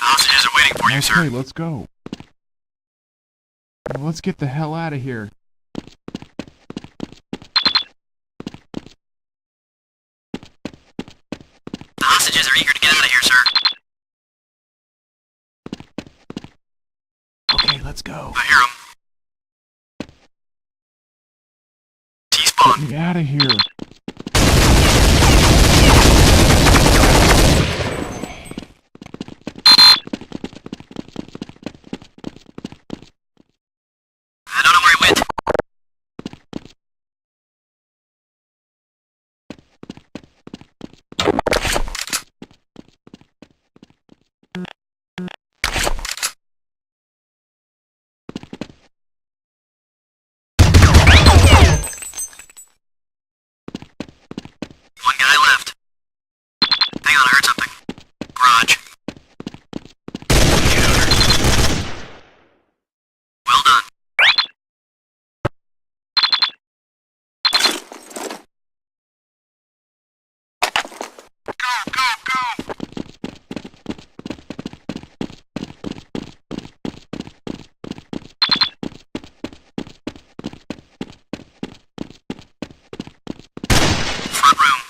Hostages are waiting for you, sir. Okay, let's go. Well, let's get the hell out of here. The hostages are eager to get out of here, sir. Okay, let's go. I hear them. Get T-spawn. me out of here. I don't know where he went. One guy left. Hang on, I heard something. Garage. Shooter. Well done. Go, go, go! Front room.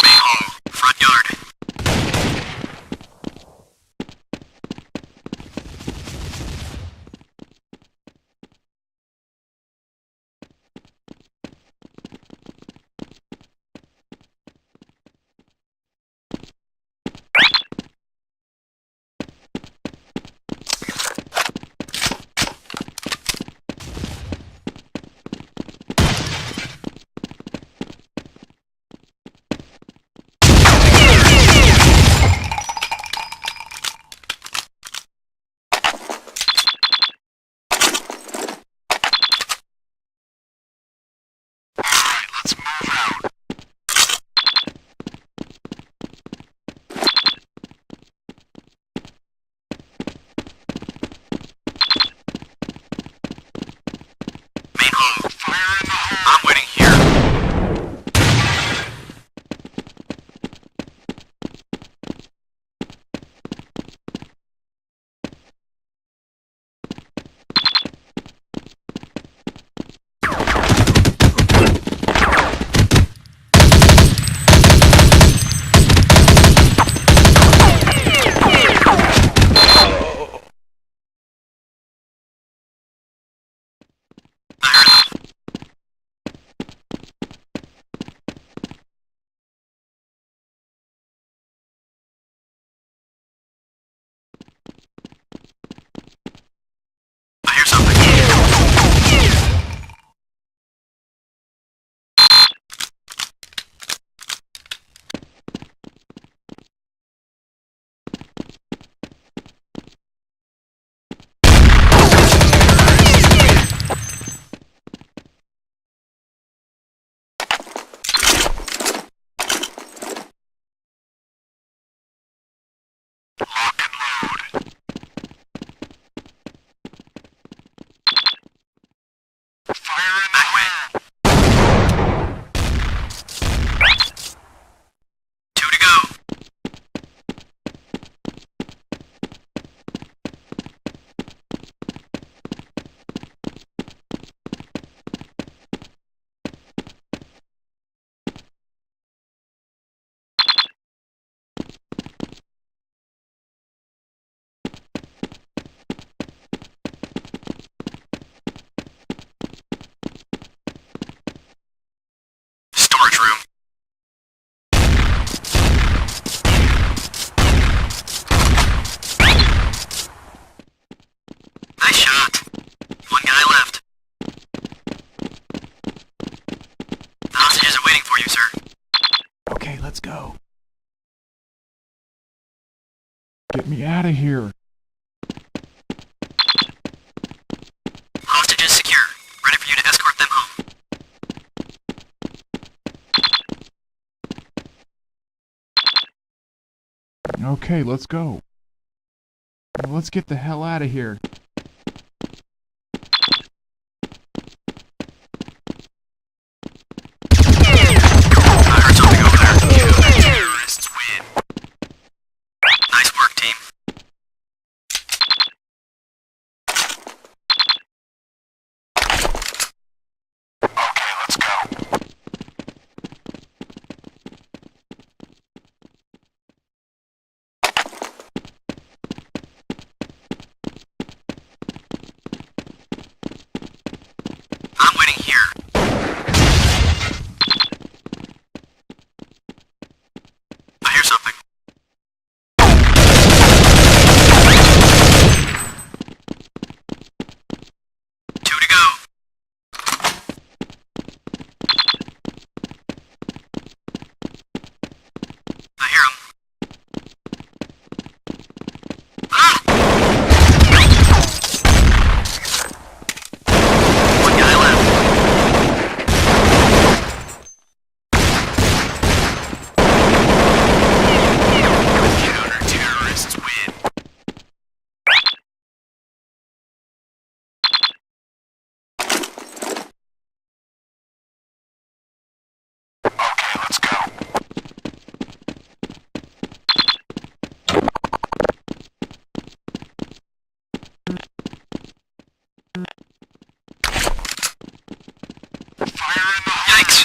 Main hall. Front yard. Alright, let's move out. Main hall. Fire in the hole. I'm waiting here. I heard them. I hear something. Lock and load. Fire in the hole. Two to go. Storage room. Nice shot. One guy left. The hostages are waiting for you, sir. Okay, let's go. Get me out of here. Hostages secure. Ready for you to escort them home. Okay, let's go. Now let's get the hell out of here. I heard something over there. Terrorists win. Nice work, team. Okay, let's go. I'm waiting here. I hear something. Two to go. I hear him. Ah! One guy left. Counter-terrorists win. Okay, let's go. Fire in the hole. Yikes!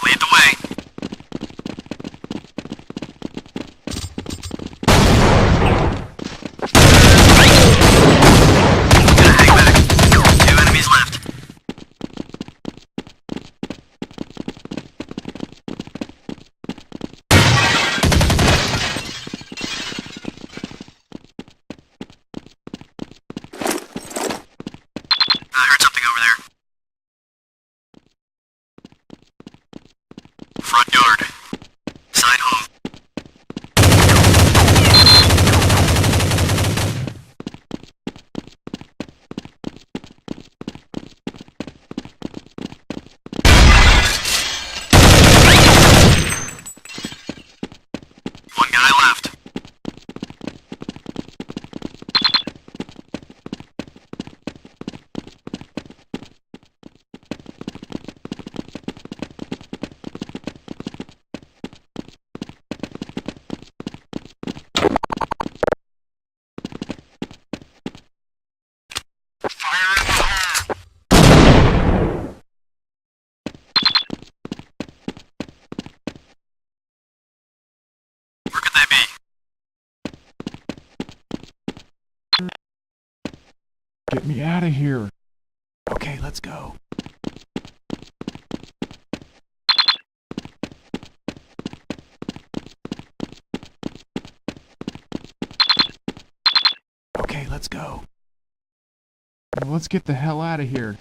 Lead the way. Gonna hang back. Two enemies left. I heard something over there. Front yard. Side home. One guy left. Get me out of here. Okay, let's go. Okay, let's go. Let's get the hell out of here.